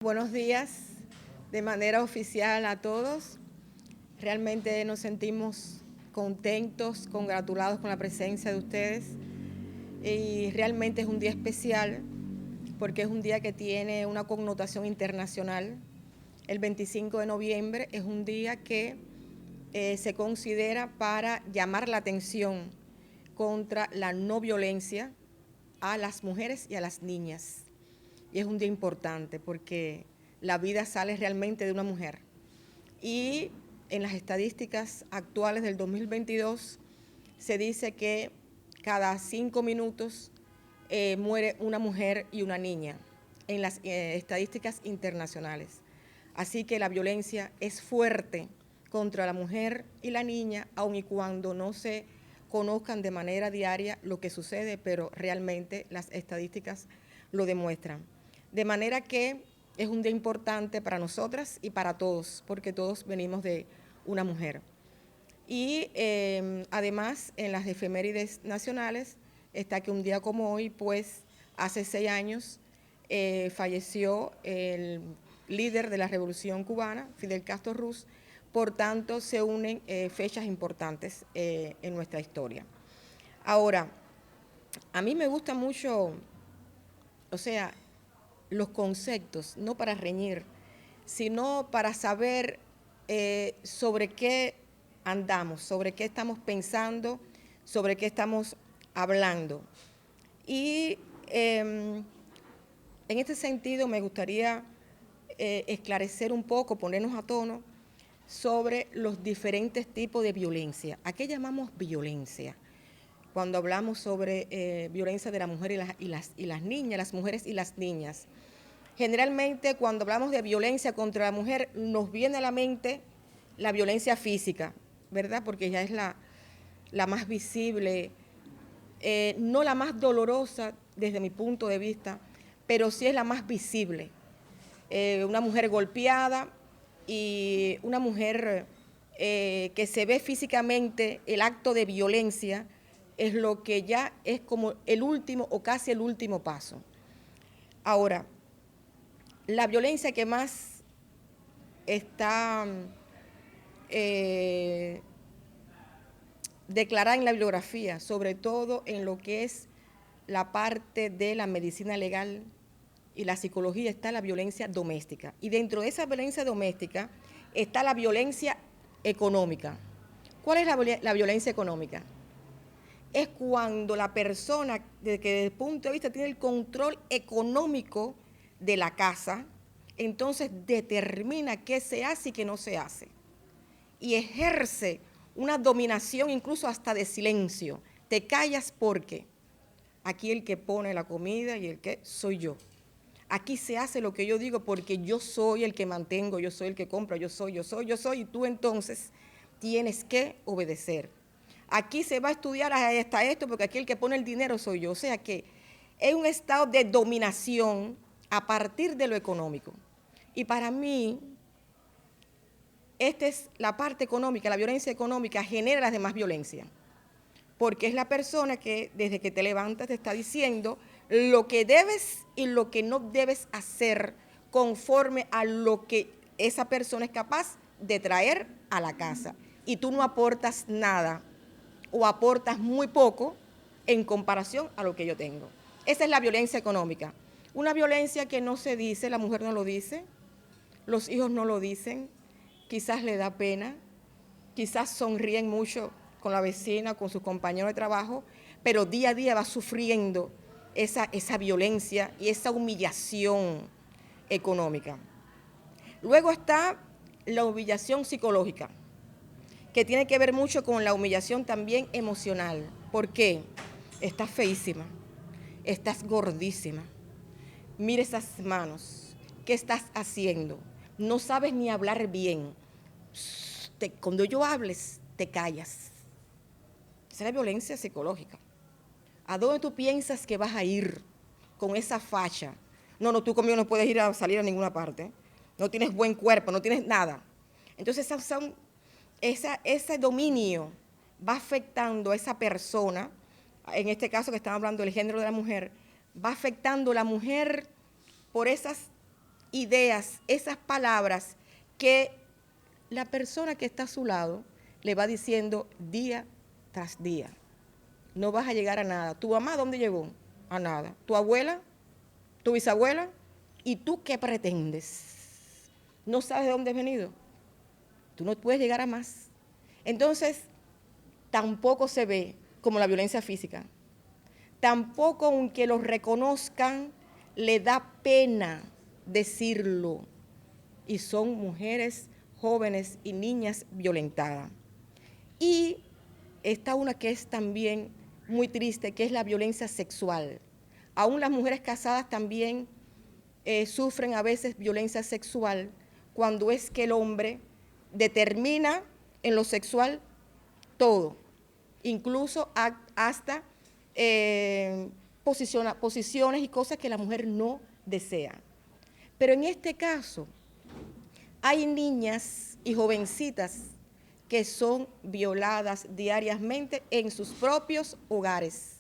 Buenos días de manera oficial a todos. Realmente nos sentimos contentos, congratulados con la presencia de ustedes y realmente es un día especial porque es un día que tiene una connotación internacional. El 25 de noviembre es un día que se considera para llamar la atención contra la no violencia a las mujeres y a las niñas. Y es un día importante porque la vida sale realmente de una mujer. Y en las estadísticas actuales del 2022 se dice que cada 5 minutos muere una mujer y una niña en las estadísticas internacionales. Así que la violencia es fuerte contra la mujer y la niña, aun y cuando no se conozcan de manera diaria lo que sucede, pero realmente las estadísticas lo demuestran. De manera que es un día importante para nosotras y para todos, porque todos venimos de una mujer. Y además, en las efemérides nacionales está que un día como hoy, pues hace 6 años, falleció el líder de la Revolución Cubana, Fidel Castro Ruz. Por tanto, se unen fechas importantes en nuestra historia. Ahora, a mí me gusta mucho, los conceptos, no para reñir, sino para saber sobre qué andamos, sobre qué estamos pensando, sobre qué estamos hablando. Y en este sentido me gustaría esclarecer un poco, ponernos a tono sobre los diferentes tipos de violencia. ¿A qué llamamos violencia? Cuando hablamos sobre violencia de la mujer y las niñas, las mujeres y las niñas. Generalmente cuando hablamos de violencia contra la mujer nos viene a la mente la violencia física, ¿verdad? Porque ya es la más visible, no la más dolorosa desde mi punto de vista, pero sí es la más visible. Una mujer golpeada y una mujer que se ve físicamente el acto de violencia es lo que ya es como el último o casi el último paso. Ahora, la violencia que más está declarada en la bibliografía, sobre todo en lo que es la parte de la medicina legal y la psicología, está la violencia doméstica. Y dentro de esa violencia doméstica está la violencia económica. ¿Cuál es la violencia económica? Es cuando la persona, que desde el punto de vista tiene el control económico de la casa, entonces determina qué se hace y qué no se hace. Y ejerce una dominación incluso hasta de silencio. Te callas porque aquí el que pone la comida y el que soy yo. Aquí se hace lo que yo digo porque yo soy el que mantengo, yo soy el que compra, yo soy, y tú entonces tienes que obedecer. Aquí se va a estudiar hasta esto porque aquí el que pone el dinero soy yo. O sea que es un estado de dominación a partir de lo económico. Y para mí, esta es la parte económica, la violencia económica genera las demás violencias. Porque es la persona que desde que te levantas te está diciendo lo que debes y lo que no debes hacer conforme a lo que esa persona es capaz de traer a la casa. Y tú no aportas nada o aportas muy poco en comparación a lo que yo tengo. Esa es la violencia económica. Una violencia que no se dice, la mujer no lo dice, los hijos no lo dicen, quizás le da pena, quizás sonríen mucho con la vecina, con sus compañeros de trabajo, pero día a día va sufriendo esa violencia y esa humillación económica. Luego está la humillación psicológica, que tiene que ver mucho con la humillación también emocional. ¿Por qué? Estás feísima, estás gordísima, mira esas manos, ¿qué estás haciendo? No sabes ni hablar bien. Cuando yo hables, te callas. Esa es la violencia psicológica. ¿A dónde tú piensas que vas a ir con esa facha? No, tú conmigo no puedes ir a salir a ninguna parte. No tienes buen cuerpo, no tienes nada. Entonces ese dominio va afectando a esa persona, en este caso que estamos hablando del género de la mujer, va afectando a la mujer por esas ideas, esas palabras que la persona que está a su lado le va diciendo día tras día. No vas a llegar a nada. ¿Tu mamá dónde llegó? A nada. ¿Tu abuela? ¿Tu bisabuela? ¿Y tú qué pretendes? ¿No sabes de dónde has venido? Tú no puedes llegar a más. Entonces, tampoco se ve como la violencia física. Tampoco, aunque lo reconozcan, le da pena decirlo. Y son mujeres jóvenes y niñas violentadas. Y está una que es también muy triste, que es la violencia sexual. Aún las mujeres casadas también sufren a veces violencia sexual cuando es que el hombre determina en lo sexual todo, incluso hasta posiciones y cosas que la mujer no desea. Pero en este caso, hay niñas y jovencitas que son violadas diariamente en sus propios hogares.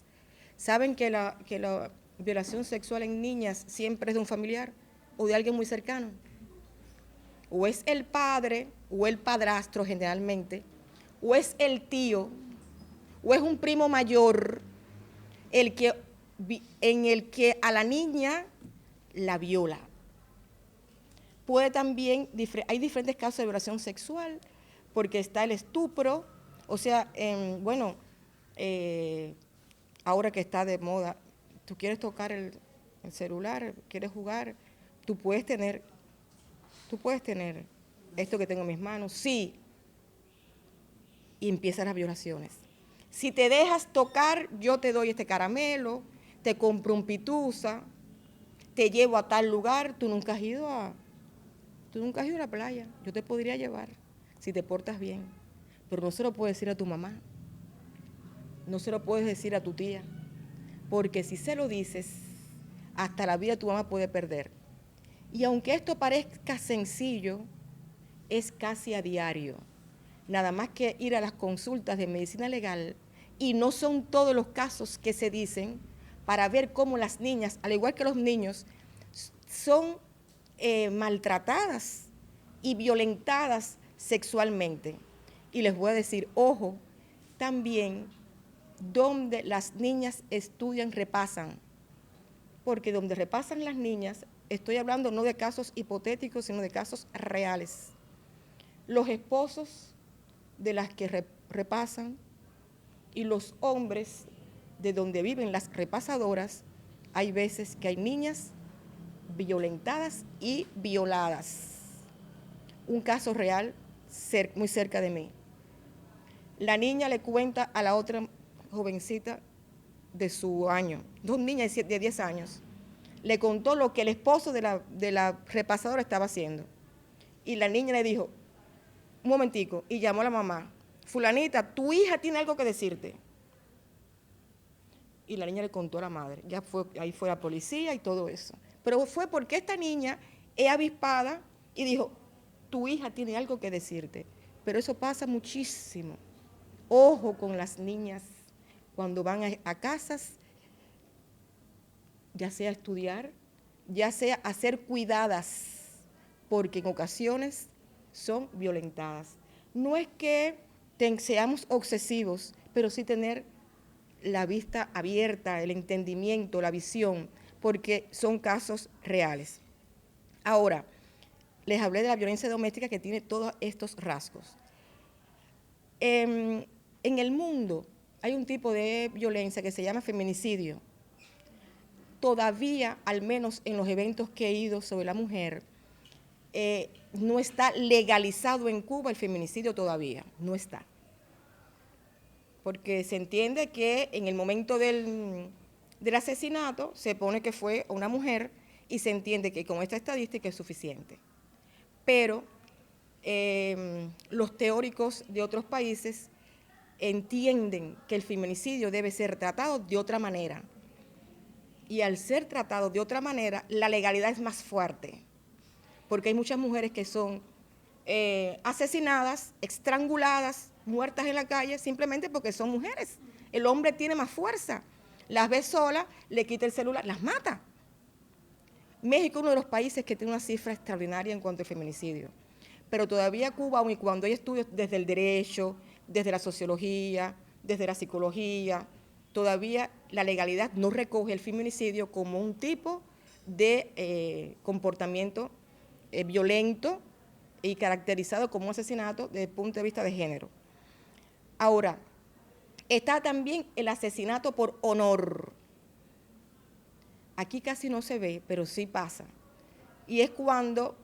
¿Saben que la violación sexual en niñas siempre es de un familiar o de alguien muy cercano? O es el padre o el padrastro generalmente, o es el tío, o es un primo mayor en el que a la niña la viola. Puede también, hay diferentes casos de violación sexual, porque está el estupro, o sea, ahora que está de moda, tú quieres tocar el celular, quieres jugar, tú puedes tener esto que tengo en mis manos, sí, y empiezan las violaciones. Si te dejas tocar, yo te doy este caramelo, te compro un pitusa, te llevo a tal lugar, tú nunca has ido a la playa, yo te podría llevar si te portas bien, pero no se lo puedes decir a tu mamá, no se lo puedes decir a tu tía, porque si se lo dices, hasta la vida tu mamá puede perder. Y aunque esto parezca sencillo, es casi a diario. Nada más que ir a las consultas de medicina legal, y no son todos los casos que se dicen, para ver cómo las niñas, al igual que los niños, son maltratadas y violentadas sexualmente. Y les voy a decir, ojo, también donde las niñas estudian, repasan, porque donde repasan las niñas, estoy hablando no de casos hipotéticos, sino de casos reales. Los esposos de las que repasan y los hombres de donde viven las repasadoras, hay veces que hay niñas violentadas y violadas. Un caso real muy cerca de mí. La niña le cuenta a la otra jovencita de su año, dos niñas de 10 años, le contó lo que el esposo de la repasadora estaba haciendo. Y la niña le dijo, un momentico, y llamó a la mamá, fulanita, tu hija tiene algo que decirte. Y la niña le contó a la madre, ahí fue la policía y todo eso. Pero fue porque esta niña es avispada y dijo, tu hija tiene algo que decirte. Pero eso pasa muchísimo. Ojo con las niñas cuando van a casas, ya sea a estudiar, ya sea a ser cuidadas, porque en ocasiones son violentadas. No es que seamos obsesivos, pero sí tener la vista abierta, el entendimiento, la visión, porque son casos reales. Ahora, les hablé de la violencia doméstica que tiene todos estos rasgos. En el mundo hay un tipo de violencia que se llama feminicidio. Todavía, al menos en los eventos que he ido sobre la mujer, no está legalizado en Cuba el feminicidio todavía, no está. Porque se entiende que en el momento del asesinato se pone que fue una mujer y se entiende que con esta estadística es suficiente. Pero los teóricos de otros países entienden que el feminicidio debe ser tratado de otra manera. Y al ser tratado de otra manera, la legalidad es más fuerte, porque hay muchas mujeres que son asesinadas, estranguladas, muertas en la calle, simplemente porque son mujeres. El hombre tiene más fuerza, las ve solas, le quita el celular, las mata. México es uno de los países que tiene una cifra extraordinaria en cuanto al feminicidio, pero todavía Cuba, aun y cuando hay estudios desde el derecho, desde la sociología, desde la psicología, todavía la legalidad no recoge el feminicidio como un tipo de comportamiento violento y caracterizado como un asesinato desde el punto de vista de género. Ahora, está también el asesinato por honor. Aquí casi no se ve, pero sí pasa. Y es cuando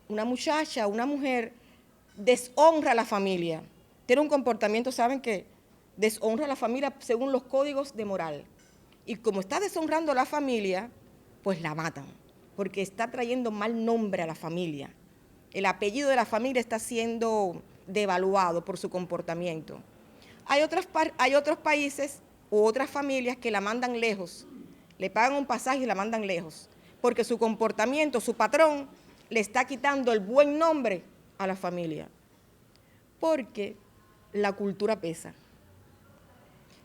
una muchacha, una mujer, deshonra a la familia. Tiene un comportamiento, ¿saben qué? Deshonra a la familia según los códigos de moral. Y como está deshonrando a la familia, pues la matan, porque está trayendo mal nombre a la familia. El apellido de la familia está siendo devaluado por su comportamiento. Hay otros países u otras familias que la mandan lejos, le pagan un pasaje y la mandan lejos, porque su comportamiento, su patrón, le está quitando el buen nombre a la familia, porque la cultura pesa.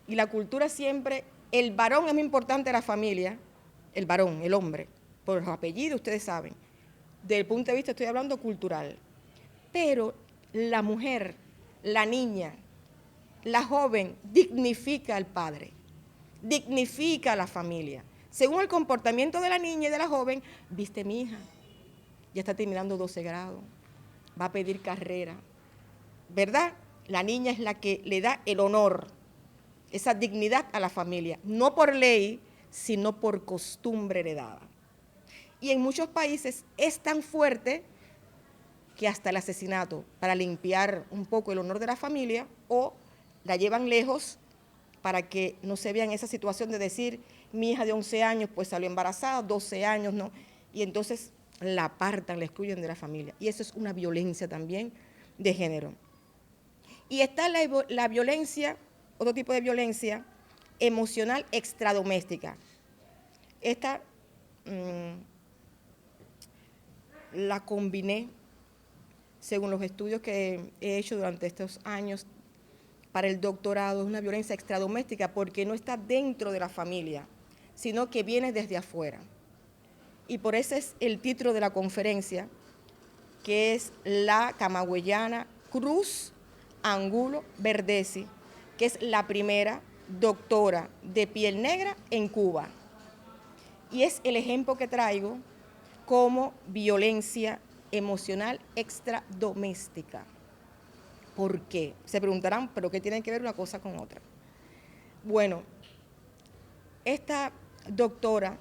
Y la cultura siempre, el varón es muy importante de la familia, el varón, el hombre, por los apellidos ustedes saben, desde el punto de vista estoy hablando cultural, pero la mujer, la niña, la joven dignifica al padre, dignifica a la familia. Según el comportamiento de la niña y de la joven, viste mi hija, ya está terminando 12 grados, va a pedir carrera, ¿verdad? La niña es la que le da el honor, esa dignidad a la familia, no por ley, sino por costumbre heredada. Y en muchos países es tan fuerte que hasta el asesinato, para limpiar un poco el honor de la familia, o la llevan lejos para que no se vea en esa situación de decir, mi hija de 11 años pues salió embarazada, 12 años, ¿no? Y entonces la apartan, la excluyen de la familia. Y eso es una violencia también de género. Y está la violencia, otro tipo de violencia emocional extradoméstica. Esta la combiné según los estudios que he hecho durante estos años para el doctorado. Es una violencia extradoméstica porque no está dentro de la familia, sino que viene desde afuera. Y por eso es el título de la conferencia, que es la camagüeyana Cruz Angulo Verdesi, que es la primera doctora de piel negra en Cuba. Y es el ejemplo que traigo como violencia emocional extradoméstica. ¿Por qué? Se preguntarán, ¿pero qué tiene que ver una cosa con otra? Bueno, esta doctora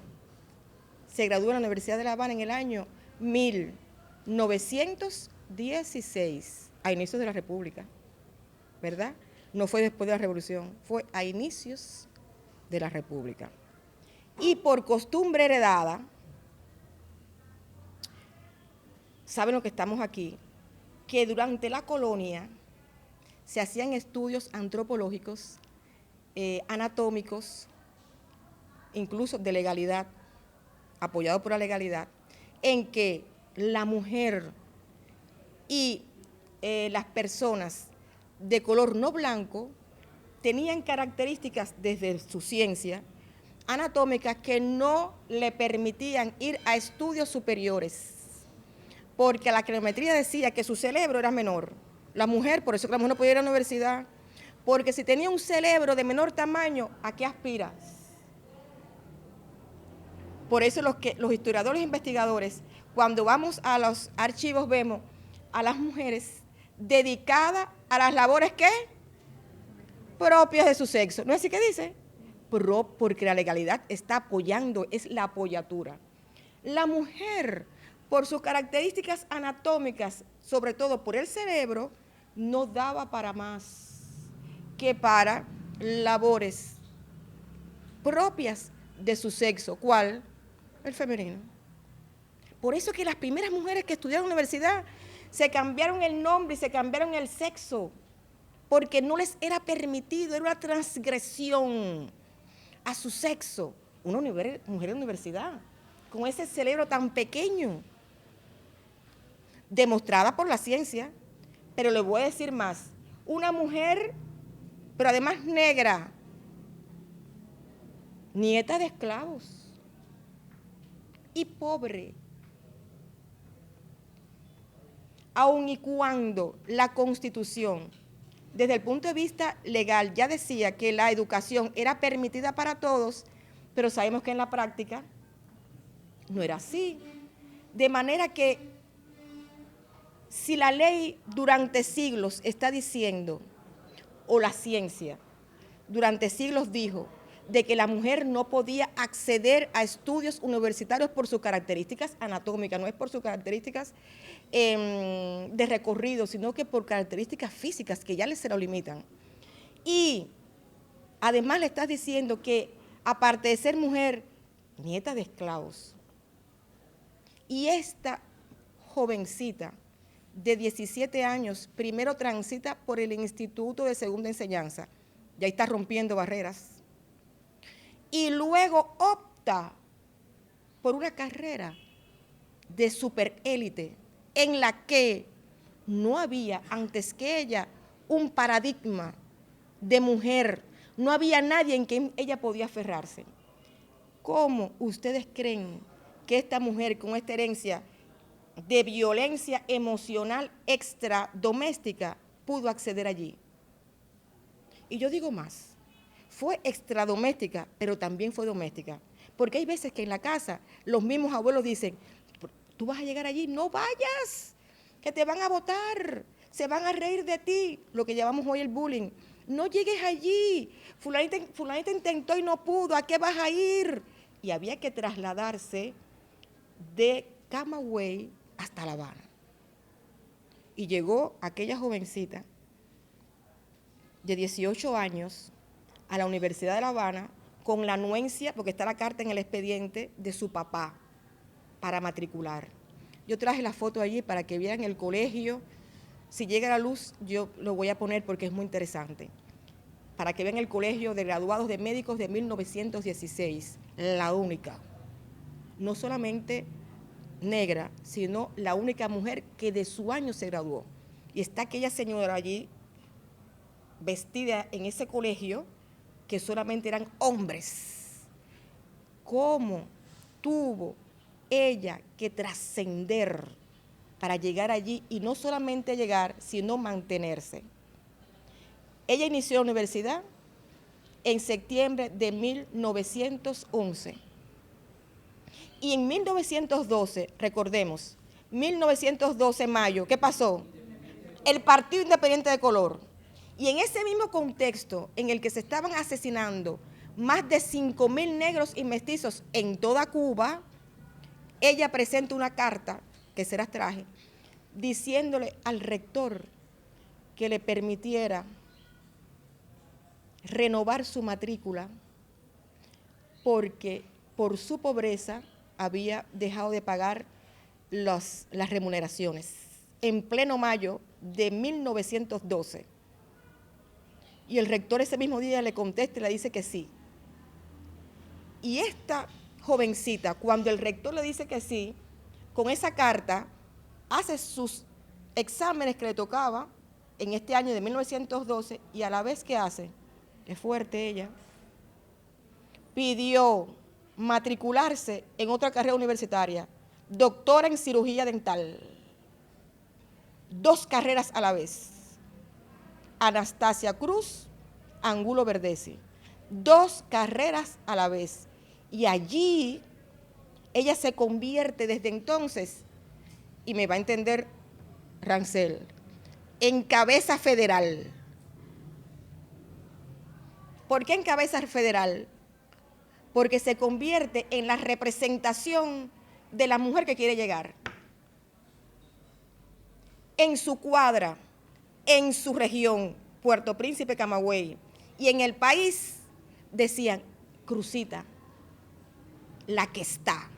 se graduó en la Universidad de La Habana en el año 1916, a inicios de la República, ¿verdad? No fue después de la Revolución, fue a inicios de la República. Y por costumbre heredada, saben lo que estamos aquí, que durante la colonia se hacían estudios antropológicos, anatómicos, incluso de legalidad, apoyado por la legalidad, en que la mujer y las personas de color no blanco tenían características desde su ciencia anatómicas que no le permitían ir a estudios superiores, porque la cronometría decía que su cerebro era menor. La mujer, por eso que la mujer no podía ir a la universidad, porque si tenía un cerebro de menor tamaño, ¿a qué aspiras? Por eso los historiadores e investigadores, cuando vamos a los archivos, vemos a las mujeres dedicadas a las labores, ¿qué? Propias de su sexo. ¿No es así que dice? Porque la legalidad está apoyando, es la apoyatura. La mujer, por sus características anatómicas, sobre todo por el cerebro, no daba para más que para labores propias de su sexo. ¿Cuál? El femenino. Por eso que las primeras mujeres que estudiaron en la universidad se cambiaron el nombre y se cambiaron el sexo, porque no les era permitido, era una transgresión a su sexo. Una mujer en universidad, con ese cerebro tan pequeño, demostrada por la ciencia. Pero le voy a decir más, una mujer, pero además negra, nieta de esclavos, y pobre. Aun y cuando la Constitución, desde el punto de vista legal, ya decía que la educación era permitida para todos, pero sabemos que en la práctica no era así. De manera que si la ley durante siglos está diciendo, o la ciencia durante siglos dijo, de que la mujer no podía acceder a estudios universitarios por sus características anatómicas, no es por sus características de recorrido, sino que por características físicas que ya se lo limitan. Y además le estás diciendo que, aparte de ser mujer, nieta de esclavos, y esta jovencita de 17 años primero transita por el Instituto de Segunda Enseñanza, ya está rompiendo barreras, y luego opta por una carrera de superélite en la que no había antes que ella un paradigma de mujer, no había nadie en quien ella podía aferrarse. ¿Cómo ustedes creen que esta mujer con esta herencia de violencia emocional extradoméstica pudo acceder allí? Y yo digo más, fue extradoméstica, pero también fue doméstica, porque hay veces que en la casa los mismos abuelos dicen, tú vas a llegar allí, no vayas, que te van a botar, se van a reír de ti, lo que llamamos hoy el bullying. No llegues allí, fulanita intentó y no pudo, ¿a qué vas a ir? Y había que trasladarse de Camagüey hasta La Habana. Y llegó aquella jovencita de 18 años a la Universidad de La Habana con la anuencia, porque está la carta en el expediente de su papá para matricular. Yo traje la foto allí para que vieran el colegio. Si llega la luz, yo lo voy a poner porque es muy interesante. Para que vean el colegio de graduados de médicos de 1916, la única. No solamente negra, sino la única mujer que de su año se graduó. Y está aquella señora allí, vestida en ese colegio, que solamente eran hombres. ¿Cómo tuvo ella que trascender para llegar allí y no solamente llegar, sino mantenerse? Ella inició la universidad en septiembre de 1911 y en 1912, recordemos, 1912 mayo, ¿qué pasó? El Partido Independiente de Color. Y en ese mismo contexto en el que se estaban asesinando más de 5.000 negros y mestizos en toda Cuba, ella presenta una carta, que se las traje, diciéndole al rector que le permitiera renovar su matrícula porque por su pobreza había dejado de pagar las remuneraciones en pleno mayo de 1912. Y el rector ese mismo día le contesta y le dice que sí. Y esta jovencita, cuando el rector le dice que sí, con esa carta hace sus exámenes que le tocaba en este año de 1912 y a la vez que hace, es fuerte ella, pidió matricularse en otra carrera universitaria, doctora en cirugía dental, 2 carreras a la vez. Anastasia Cruz, Angulo Verdesi, 2 carreras a la vez. Y allí ella se convierte desde entonces, y me va a entender Rancel, en cabeza federal. ¿Por qué en cabeza federal? Porque se convierte en la representación de la mujer que quiere llegar. En su cuadra, en su región, Puerto Príncipe, Camagüey, y en el país decían, Crucita, la que está.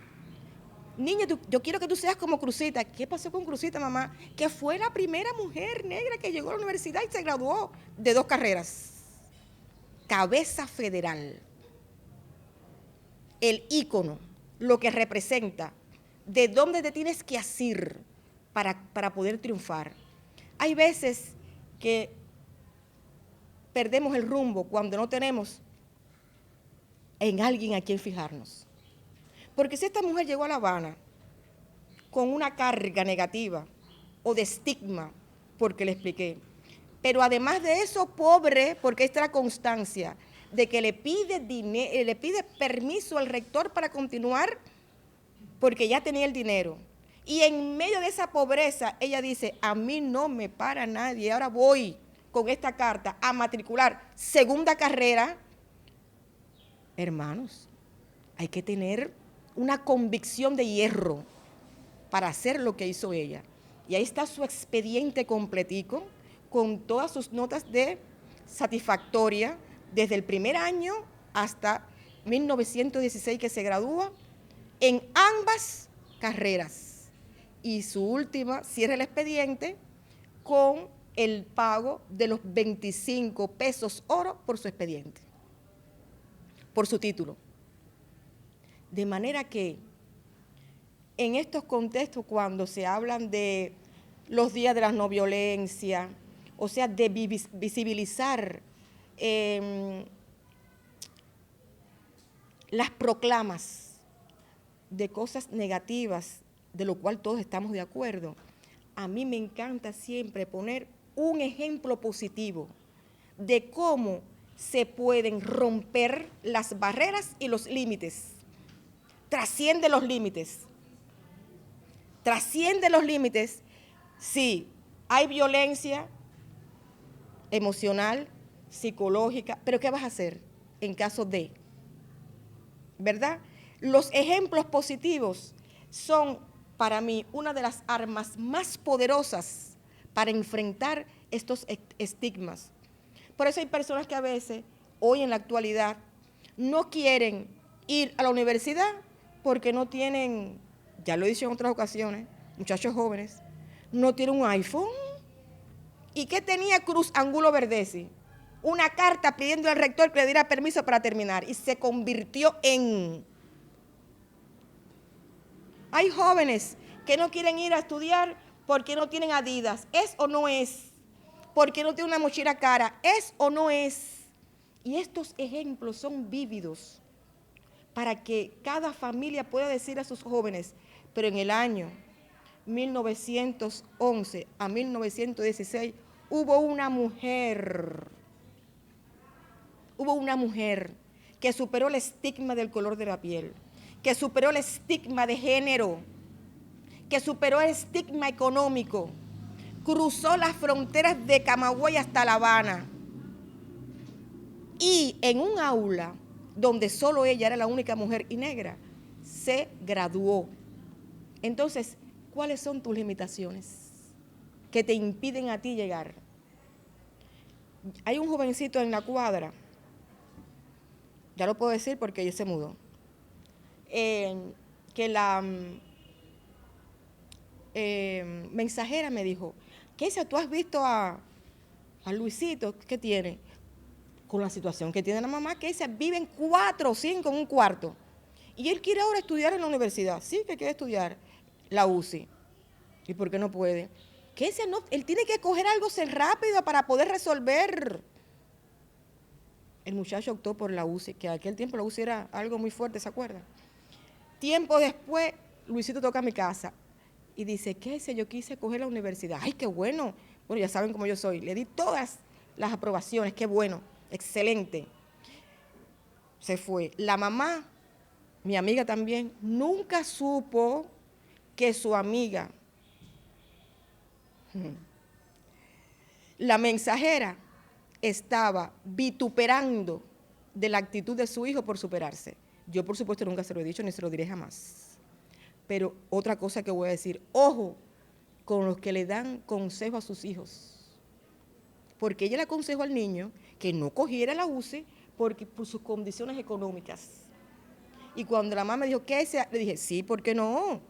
Niña, yo quiero que tú seas como Crucita. ¿Qué pasó con Crucita, mamá? Que fue la primera mujer negra que llegó a la universidad y se graduó de 2 carreras. Cabeza federal. El ícono, lo que representa, de dónde te tienes que asir para poder triunfar. Hay veces que perdemos el rumbo cuando no tenemos en alguien a quien fijarnos. Porque si esta mujer llegó a La Habana con una carga negativa o de estigma, porque le expliqué, pero además de eso, pobre, porque esta es la constancia, de que le pide permiso al rector para continuar, porque ya tenía el dinero. Y en medio de esa pobreza, ella dice, a mí no me para nadie, ahora voy con esta carta a matricular segunda carrera. Hermanos, hay que tener una convicción de hierro para hacer lo que hizo ella. Y ahí está su expediente completico, con todas sus notas de satisfactoria, desde el primer año hasta 1916 que se gradúa, en ambas carreras. Y su última cierra el expediente con el pago de los 25 pesos oro por su expediente, por su título. De manera que en estos contextos, cuando se hablan de los días de la no violencia, o sea, de visibilizar las proclamas de cosas negativas, de lo cual todos estamos de acuerdo, a mí me encanta siempre poner un ejemplo positivo de cómo se pueden romper las barreras y los límites. Trasciende los límites. Trasciende los límites. Sí, hay violencia emocional, psicológica, pero ¿qué vas a hacer en caso de? ¿Verdad? Los ejemplos positivos son para mí una de las armas más poderosas para enfrentar estos estigmas. Por eso hay personas que a veces, hoy en la actualidad, no quieren ir a la universidad porque no tienen, ya lo he dicho en otras ocasiones, muchachos jóvenes, no tienen un iPhone. ¿Y qué tenía Cruz Angulo Verdesi? Una carta pidiendo al rector que le diera permiso para terminar, y se convirtió en... Hay jóvenes que no quieren ir a estudiar porque no tienen Adidas. ¿Es o no es? Porque no tienen una mochila cara. ¿Es o no es? Y estos ejemplos son vívidos para que cada familia pueda decir a sus jóvenes, pero en el año 1911 a 1916 hubo una mujer que superó el estigma del color de la piel, que superó el estigma de género, que superó el estigma económico, cruzó las fronteras de Camagüey hasta La Habana, y en un aula donde solo ella era la única mujer y negra, se graduó. Entonces, ¿cuáles son tus limitaciones que te impiden a ti llegar? Hay un jovencito en la cuadra, ya lo puedo decir porque ella se mudó, que la mensajera me dijo, Kesia, ¿tú has visto a Luisito? ¿Qué tiene? Con la situación que tiene la mamá, Kesia, viven 4 o 5 en un cuarto. Y él quiere ahora estudiar en la universidad. Sí, que quiere estudiar la UCI. ¿Y por qué no puede? Kesia, no, él tiene que coger algo rápido para poder resolver. El muchacho optó por la UCI, que en aquel tiempo la UCI era algo muy fuerte, ¿se acuerdan? Tiempo después, Luisito toca a mi casa y dice, Kesia, yo quise coger la universidad. ¡Ay, qué bueno! Bueno, ya saben cómo yo soy. Le di todas las aprobaciones, qué bueno, excelente. Se fue. La mamá, mi amiga también, nunca supo que su amiga, la mensajera, estaba vituperando de la actitud de su hijo por superarse. Yo, por supuesto, nunca se lo he dicho ni se lo diré jamás. Pero otra cosa que voy a decir, ojo con los que le dan consejo a sus hijos. Porque ella le aconsejó al niño que no cogiera la UCI por sus condiciones económicas. Y cuando la mamá me dijo, ¿qué sea? Le dije, sí, ¿por qué no?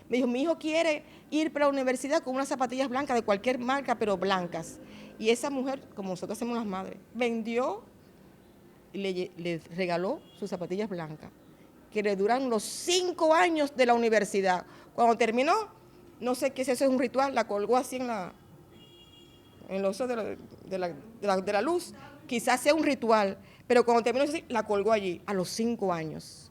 Me dijo, mi hijo quiere ir para la universidad con unas zapatillas blancas de cualquier marca, pero blancas. Y esa mujer, como nosotros hacemos las madres, vendió y le regaló sus zapatillas blancas, que le duran los 5 años de la universidad. Cuando terminó, no sé qué si eso es un ritual, la colgó así en los ojos de la luz, quizás sea un ritual, pero cuando terminó así, la colgó allí, a los 5 años.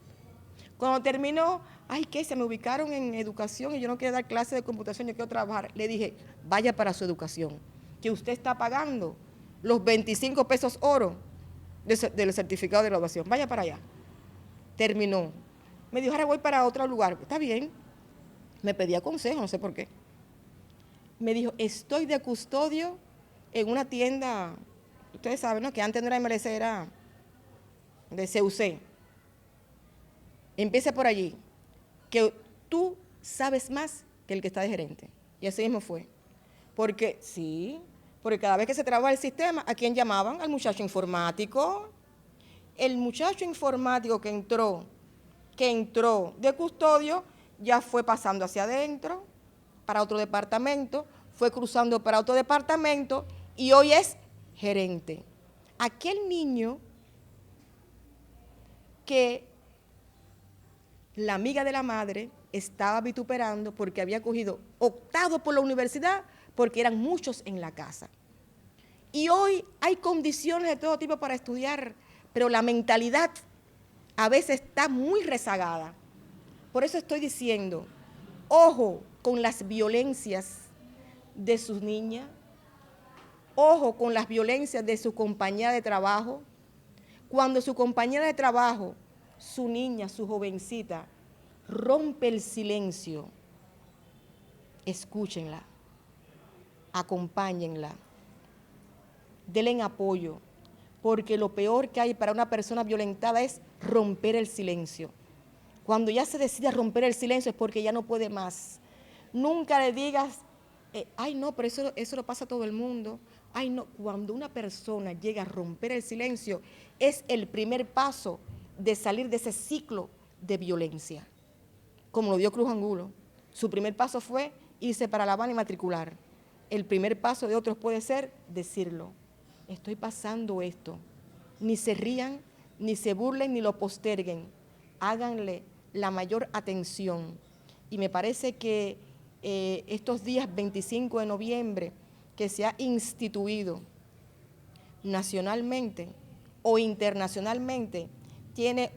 Cuando terminó, ay, ¿qué? Se me ubicaron en educación y yo no quiero dar clase de computación, yo quiero trabajar. Le dije, vaya para su educación, que usted está pagando los 25 pesos oro del certificado de graduación. Vaya para allá. Terminó. Me dijo, ahora voy para otro lugar. Está bien. Me pedía consejo, no sé por qué. Me dijo, estoy de custodio en una tienda, ustedes saben, ¿no? Que antes no era MLC, era de CUC. Empieza por allí, que tú sabes más que el que está de gerente. Y así mismo fue. Porque, sí, porque cada vez que se trababa el sistema, ¿a quién llamaban? Al muchacho informático. El muchacho informático que entró de custodio, ya fue pasando hacia adentro, para otro departamento, fue cruzando para otro departamento y hoy es gerente. Aquel niño que la amiga de la madre estaba vituperando porque había cogido octavo por la universidad porque eran muchos en la casa. Y hoy hay condiciones de todo tipo para estudiar, pero la mentalidad a veces está muy rezagada. Por eso estoy diciendo, ojo con las violencias de sus niñas, ojo con las violencias de su compañera de trabajo. Cuando su compañera de trabajo, su niña, su jovencita, rompe el silencio, escúchenla, acompáñenla, denle apoyo, porque lo peor que hay para una persona violentada es romper el silencio. Cuando ya se decide romper el silencio es porque ya no puede más. Nunca le digas, ay no, pero eso lo pasa a todo el mundo. Ay no, cuando una persona llega a romper el silencio es el primer paso de salir de ese ciclo de violencia. Como lo dio Cruz Angulo. Su primer paso fue irse para La Habana y matricular. El primer paso de otros puede ser decirlo. Estoy pasando esto. Ni se rían, ni se burlen, ni lo posterguen. Háganle la mayor atención. Y me parece que estos días 25 de noviembre, que se ha instituido nacionalmente o internacionalmente, tiene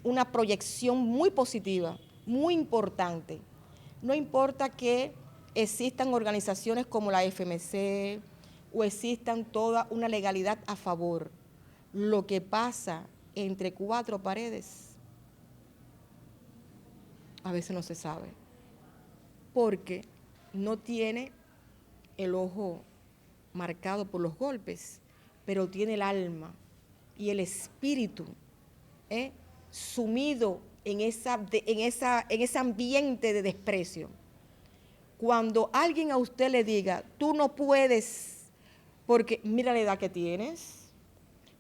una proyección muy positiva, muy importante. No importa que existan organizaciones como la FMC o existan toda una legalidad a favor. Lo que pasa entre cuatro paredes a veces no se sabe, porque no tiene el ojo marcado por los golpes, pero tiene el alma y el espíritu sumido en ese ambiente de desprecio. Cuando alguien a usted le diga, tú no puedes, porque mira la edad que tienes,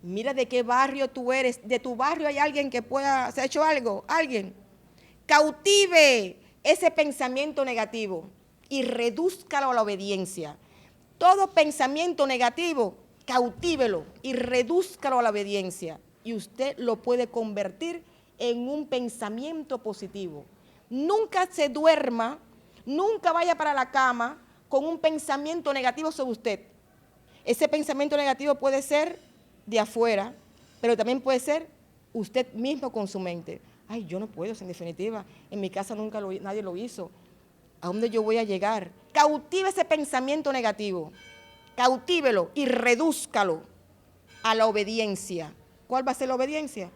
mira de qué barrio tú eres, de tu barrio hay alguien que pueda, ¿se ha hecho algo? ¿Alguien? Cautive ese pensamiento negativo y redúzcalo a la obediencia. Todo pensamiento negativo, cautívelo y redúzcalo a la obediencia. Y usted lo puede convertir en un pensamiento positivo. Nunca se duerma, nunca vaya para la cama con un pensamiento negativo sobre usted. Ese pensamiento negativo puede ser de afuera, pero también puede ser usted mismo con su mente. Ay, yo no puedo, en definitiva, en mi casa nunca nadie lo hizo. ¿A dónde yo voy a llegar? Cautive ese pensamiento negativo, cautívelo y redúzcalo a la obediencia. ¿Cuál va a ser la obediencia?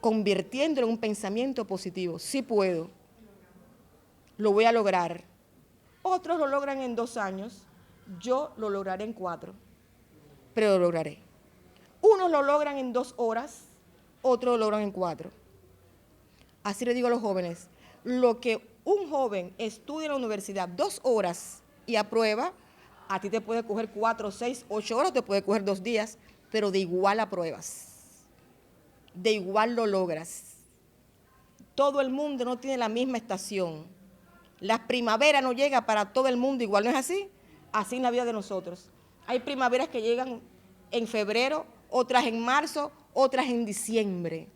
Convirtiéndolo en un pensamiento positivo. Sí puedo, lo voy a lograr. Otros lo logran en 2 años, yo lo lograré en 4, pero lo lograré. Unos lo logran en 2 horas, otros lo logran en 4. Así le digo a los jóvenes, lo que un joven estudia en la universidad 2 horas y aprueba, a ti te puede coger 4, 6, 8 horas, te puede coger 2 días, pero de igual apruebas, de igual lo logras. Todo el mundo no tiene la misma estación. La primavera no llega para todo el mundo igual, ¿no es así? Así en la vida de nosotros. Hay primaveras que llegan en febrero, otras en marzo, otras en diciembre.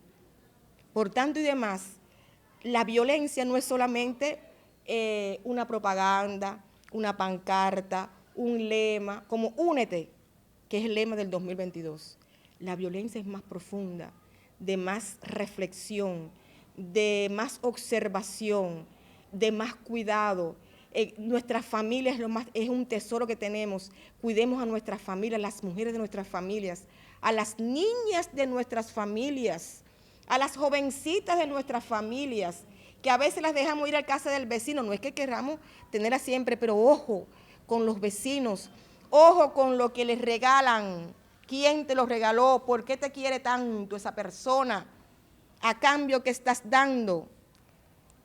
Por tanto y demás, la violencia no es solamente una propaganda, una pancarta, un lema, como únete, que es el lema del 2022. La violencia es más profunda. de más reflexión, de más observación, de más cuidado. Nuestra familia es un tesoro que tenemos. Cuidemos a nuestras familias, las mujeres de nuestras familias, a las niñas de nuestras familias, a las jovencitas de nuestras familias, que a veces las dejamos ir a casa del vecino. No es que queramos tenerlas siempre, pero ojo con los vecinos, ojo con lo que les regalan. ¿Quién te lo regaló? ¿Por qué te quiere tanto esa persona? ¿A cambio que estás dando?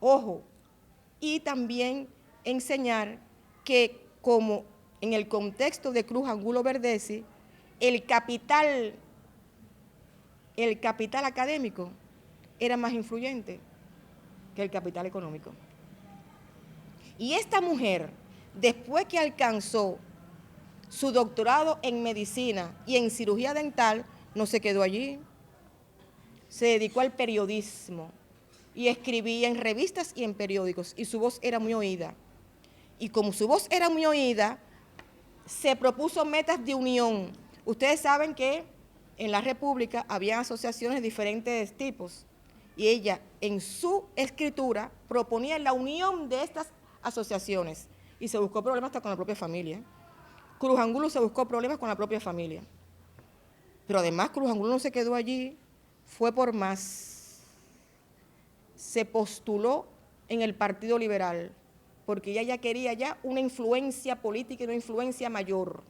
Ojo. Y también enseñar que, como en el contexto de Cruz Angulo Verdesi, el capital académico era más influyente que el capital económico. Y esta mujer, después que alcanzó su doctorado en medicina y en cirugía dental, no se quedó allí. Se dedicó al periodismo y escribía en revistas y en periódicos, y su voz era muy oída. Y como su voz era muy oída, se propuso metas de unión. Ustedes saben que en la República había asociaciones de diferentes tipos, y ella en su escritura proponía la unión de estas asociaciones, y se buscó problemas hasta con la propia familia. Cruz Angulo se buscó problemas con la propia familia. Pero además Cruz Angulo no se quedó allí, fue por más. Se postuló en el Partido Liberal, porque ella ya quería ya una influencia política y una influencia mayor.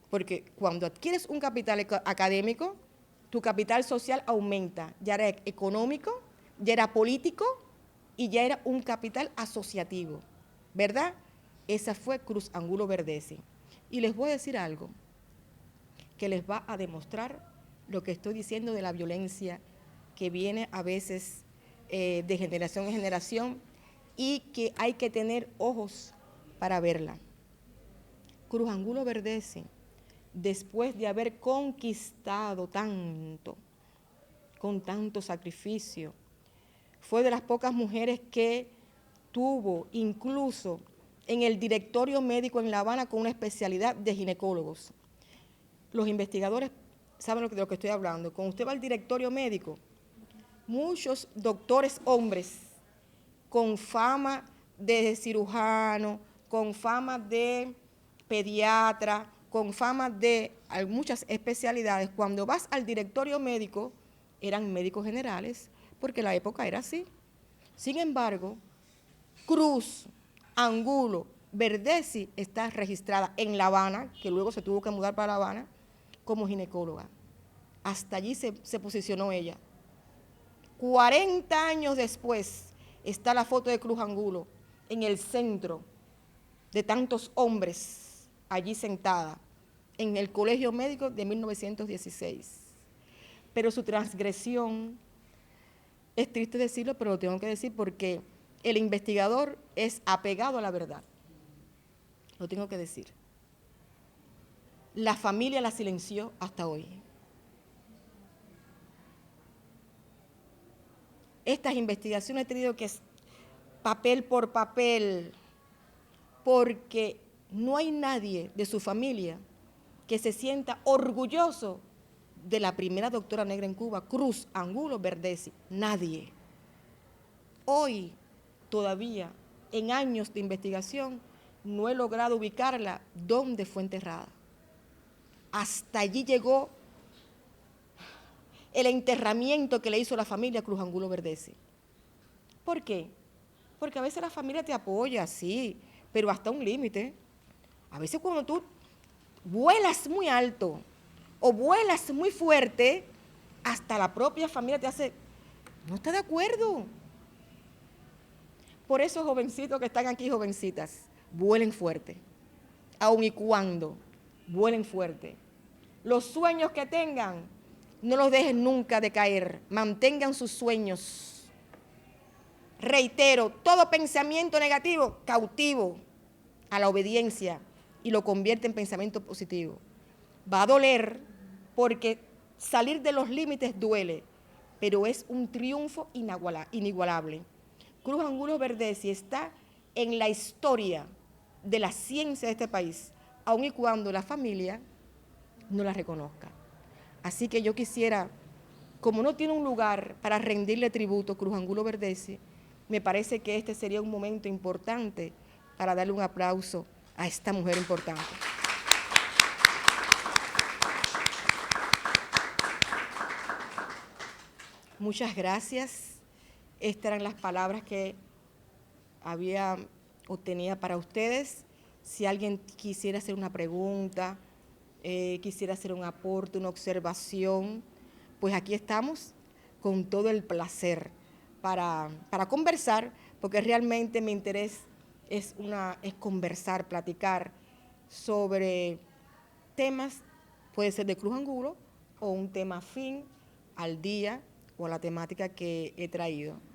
Porque cuando adquieres un capital académico, tu capital social aumenta. Ya era económico, ya era político y ya era un capital asociativo, ¿verdad? Esa fue Cruz Angulo Verdesi. Y les voy a decir algo que les va a demostrar lo que estoy diciendo de la violencia que viene a veces de generación en generación y que hay que tener ojos para verla. Cruz Angulo Verdesi, después de haber conquistado tanto, con tanto sacrificio, fue de las pocas mujeres que tuvo incluso en el directorio médico en La Habana con una especialidad de ginecólogos. Los investigadores saben de lo que estoy hablando. Cuando usted va al directorio médico, muchos doctores hombres con fama de cirujano, con fama de pediatra, con fama de muchas especialidades, cuando vas al directorio médico, eran médicos generales, porque la época era así. Sin embargo, Cruz Angulo Verdesi está registrada en La Habana, que luego se tuvo que mudar para La Habana, como ginecóloga. Hasta allí se posicionó ella. 40 años después está la foto de Cruz Angulo en el centro de tantos hombres allí sentada en el Colegio Médico de 1916. Pero su transgresión, es triste decirlo, pero lo tengo que decir porque el investigador es apegado a la verdad. Lo tengo que decir. La familia la silenció hasta hoy. Estas investigaciones he tenido que papel por papel, porque no hay nadie de su familia que se sienta orgulloso de la primera doctora negra en Cuba, Cruz Angulo Verdesi. Nadie. Hoy, todavía, en años de investigación, no he logrado ubicarla dónde fue enterrada. Hasta allí llegó el enterramiento que le hizo la familia Cruz Angulo Verdesi. ¿Por qué? Porque a veces la familia te apoya, sí, pero hasta un límite. A veces cuando tú vuelas muy alto o vuelas muy fuerte, hasta la propia familia te hace, no está de acuerdo. Por eso, jovencitos que están aquí, jovencitas, vuelen fuerte, aun y cuando vuelen fuerte. Los sueños que tengan, no los dejen nunca decaer, mantengan sus sueños. Reitero, todo pensamiento negativo, cautivo a la obediencia y lo convierte en pensamiento positivo. Va a doler porque salir de los límites duele, pero es un triunfo inigualable. Cruz Angulo Verdesi está en la historia de la ciencia de este país, aun y cuando la familia no la reconozca. Así que yo quisiera como no tiene un lugar para rendirle tributo Cruz Angulo Verdesi, me parece que este sería un momento importante para darle un aplauso a esta mujer importante. Muchas gracias. Estas eran las palabras que había o tenía para ustedes. Si alguien quisiera hacer una pregunta, quisiera hacer un aporte, una observación, pues aquí estamos con todo el placer para conversar, porque realmente mi interés es conversar, platicar sobre temas, puede ser de Cruz Angulo o un tema afín al día o a la temática que he traído.